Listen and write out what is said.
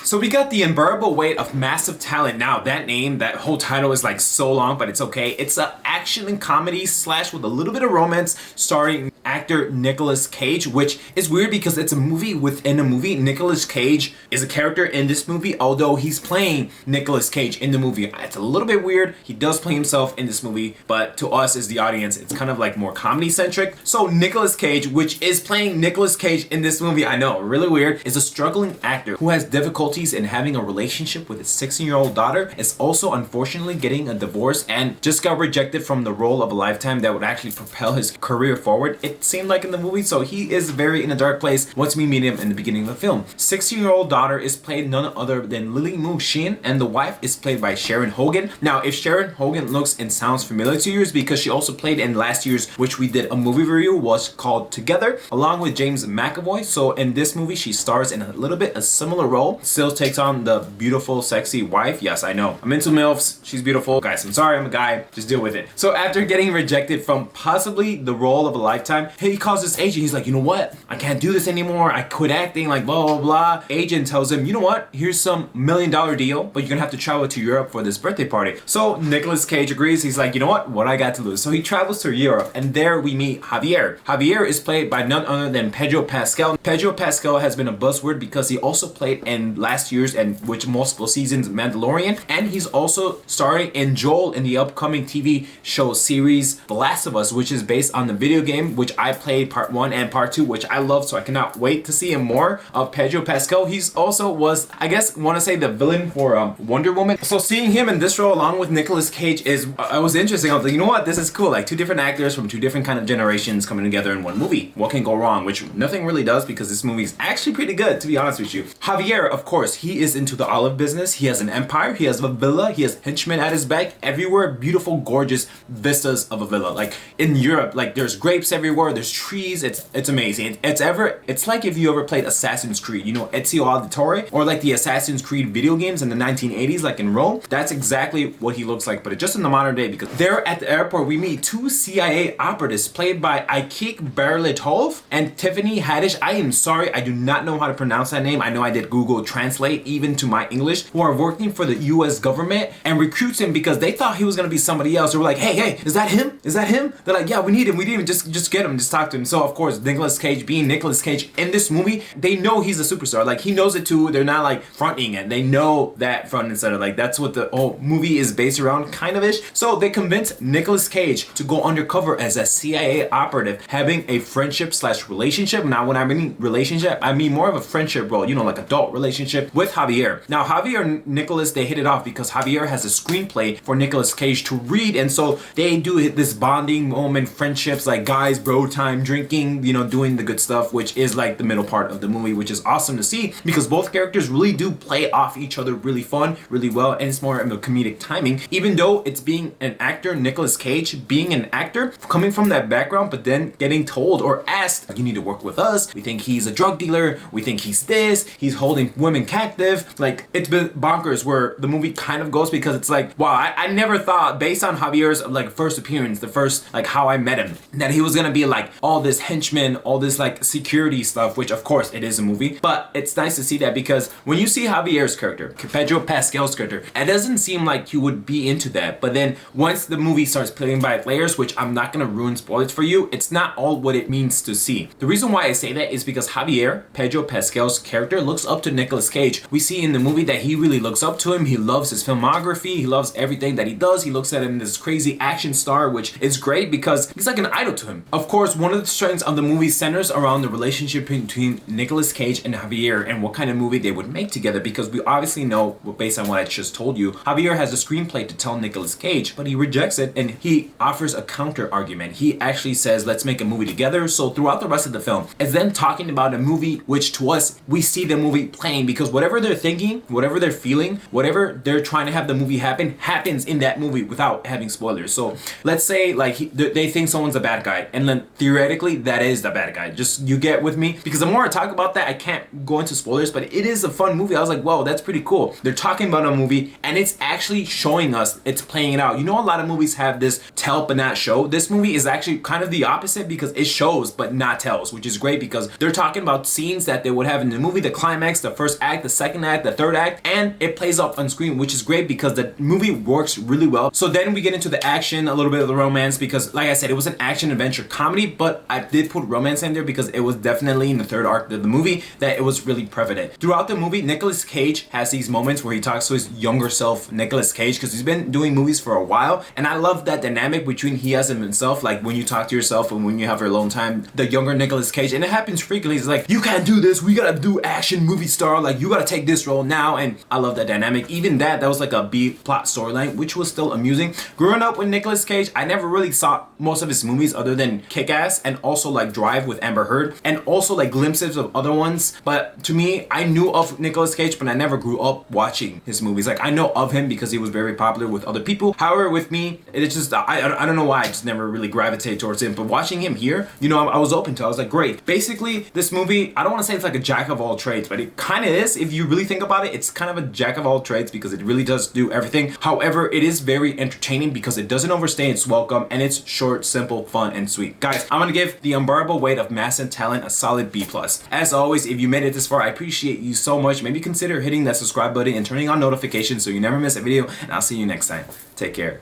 So we got The Unbearable Weight of Massive Talent. Now that name, that whole title is like so long, but it's okay. It's an action and comedy slash with a little bit of romance starring actor Nicolas Cage, which is weird because it's a movie within a movie. Nicolas Cage is a character in this movie, although he's playing Nicolas Cage in the movie. It's a little bit weird. He does play himself in this movie, but to us as the audience, it's kind of like more comedy centric. So Nicolas Cage, which is playing Nicolas Cage in this movie, I know, really weird, is a struggling actor who has difficulties in having a relationship with his 16-year-old daughter, is also unfortunately getting a divorce, and just got rejected from the role of a lifetime that would actually propel his career forward, it seemed like in the movie. So he is very in a dark place once we meet him in the beginning of the film. 16-year-old daughter is played none other than Lily Moo Shin, and the wife is played by Sharon Hogan. Now, if Sharon Hogan looks and sounds familiar to you, it's because she also played in last year's, which we did a movie review, was called Together, along with James McAvoy. So in this movie, she stars in a little bit a similar role, still takes on the beautiful, sexy wife. Yes, I know, I'm into MILFs, she's beautiful. Guys, I'm sorry, I'm a guy, just deal with it. So after getting rejected from possibly the role of a lifetime, he calls his agent. He's like, you know what, I can't do this anymore, I quit acting, like blah blah blah. Agent tells him, you know what, here's some $1 million deal, but you're gonna have to travel to Europe for this birthday party. So Nicolas Cage agrees. He's like, you know what I got to lose? So he travels to Europe, and there we meet Javier. Javier is played by none other than Pedro Pascal. Pedro Pascal has been a buzzword because he also played in last year's and which multiple seasons Mandalorian, and he's also starring in Joel in the upcoming TV show series The Last of Us, which is based on the video game, which I played part 1 and part 2, which I love, so I cannot wait to see him more. Of Pedro Pascal, he's also was, I guess, want to say the villain for Wonder Woman. So seeing him in this role along with Nicolas Cage is was interesting. I was like, you know what, this is cool, like two different actors from two different kind of generations coming together in one movie. What can go wrong? Which nothing really does, because this movie is actually pretty good, to be honest with you. Javier, of course, he is into the olive business. He has an empire, he has a villa, he has henchmen at his back everywhere. Beautiful, gorgeous vistas of a villa. Like in Europe, like there's grapes everywhere, there's trees. It's amazing. It's like if you ever played Assassin's Creed, you know, Ezio Auditore, or like the Assassin's Creed video games in the 1980s, like in Rome. That's exactly what he looks like, but just in the modern day, because there at the airport we meet two CIA operatives played by Aikik Berletov and Tiffany Haddish. I am sorry, I do not know how to pronounce that name. I know I did Google Translate even to my English, who are working for the US government and recruits him because they thought he was gonna be somebody else. They were like, hey, is that him? Is that him? They're like, yeah, we need him, just get him, just talk to him. So of course, Nicolas Cage being Nicolas Cage in this movie, they know he's a superstar. Like he knows it too. They're not like fronting it. They know that front and center. Like that's what the whole movie is based around, kind of ish. So they convince Nicolas Cage to go undercover as a CIA operative, having a friendship slash relationship. Now when I mean relationship, I mean more of a friendship role, you know, like adult relationship with Javier. Now Javier and Nicolas, they hit it off because Javier has a screenplay for Nicolas Cage to read, and so they do this bonding moment, friendships, like guys, bro time, drinking, you know, doing the good stuff, which is like the middle part of the movie, which is awesome to see because both characters really do play off each other really fun, really well, and it's more of a comedic timing. Even though it's being an actor, Nicolas Cage being an actor, coming from that background, but then getting told or asked, you need to work with us. We think he's a drug dealer. We think he's this. He's holding women captive. Like it's been bonkers where the movie kind of goes, because it's like, wow, I never thought, based on Javier's like first appearance, the first like how I met him, that he was gonna be like all this henchman, all this like security stuff, which of course it is a movie, but it's nice to see that because when you see Javier's character, Pedro Pascal's character, it doesn't seem like you would be into that. But then once the movie starts peeling back layers, which I'm not gonna ruin spoilers for you, it's not all what it means to see. The reason why I say that is because Javier, Pedro Pascal's character, looks up to Nicolas Cage. We see in the movie that he really looks up to him. He loves his filmography. He loves everything that he does. He looks at him as this crazy action star, which is great because he's like an idol to him. Of course, one of the strengths of the movie centers around the relationship between Nicolas Cage and Javier and what kind of movie they would make together, because we obviously know, based on what I just told you, Javier has a screenplay to tell Nicolas Cage, but he rejects it and he offers a counter argument. He actually says, let's make a movie together. So throughout the rest of the film, it's them talking about a movie, which to us, we see the movie playing, because whatever they're thinking, whatever they're feeling, whatever they're trying to have the movie happen, happens in that movie without having spoilers. spoilers. So let's say like they think someone's a bad guy, and then theoretically that is the bad guy. Just you get with me, because the more I talk about that, I can't go into spoilers, but it is a fun movie. I was like, whoa, that's pretty cool. They're talking about a movie and it's actually showing us, it's playing it out. You know, a lot of movies have this tell but not show. This movie is actually kind of the opposite, because it shows but not tells, which is great because they're talking about scenes that they would have in the movie, the climax, the first act, the second act, the third act, and it plays up on screen, which is great because the movie works really well. So then we get into the action, a little bit of the romance, because like I said, it was an action adventure comedy, but I did put romance in there because it was definitely in the third arc of the movie that it was really prevalent. Throughout the movie, Nicolas Cage has these moments where he talks to his younger self, Nicolas Cage, because he's been doing movies for a while, and I love that dynamic between he as and himself, like when you talk to yourself and when you have your alone time, the younger Nicolas Cage, and it happens frequently. He's like, you can't do this, we gotta do action movie star, like you gotta take this role now, and I love that dynamic. Even that was like a B plot storyline, which was still amusing. Growing up with Nicolas Cage, I never really saw most of his movies other than Kick-Ass and also like Drive with Amber Heard, and also like glimpses of other ones. But to me, I knew of Nicolas Cage, but I never grew up watching his movies. Like I know of him because he was very popular with other people. However, with me, it's just I don't know why, I just never really gravitated towards him. But watching him here, you know, I was open to it. I was like, great. Basically, this movie, I don't want to say it's like a jack of all trades, but it kind of is. If you really think about it, it's kind of a jack of all trades because it really does do everything. However, it is very entertaining because it doesn't overstay its welcome, and it's short, simple, fun, and sweet. Guys, I'm gonna give The Unbearable Weight of Mass and Talent a solid B+. As always, if you made it this far, I appreciate you so much. Maybe consider hitting that subscribe button and turning on notifications so you never miss a video, and I'll see you next time. Take care.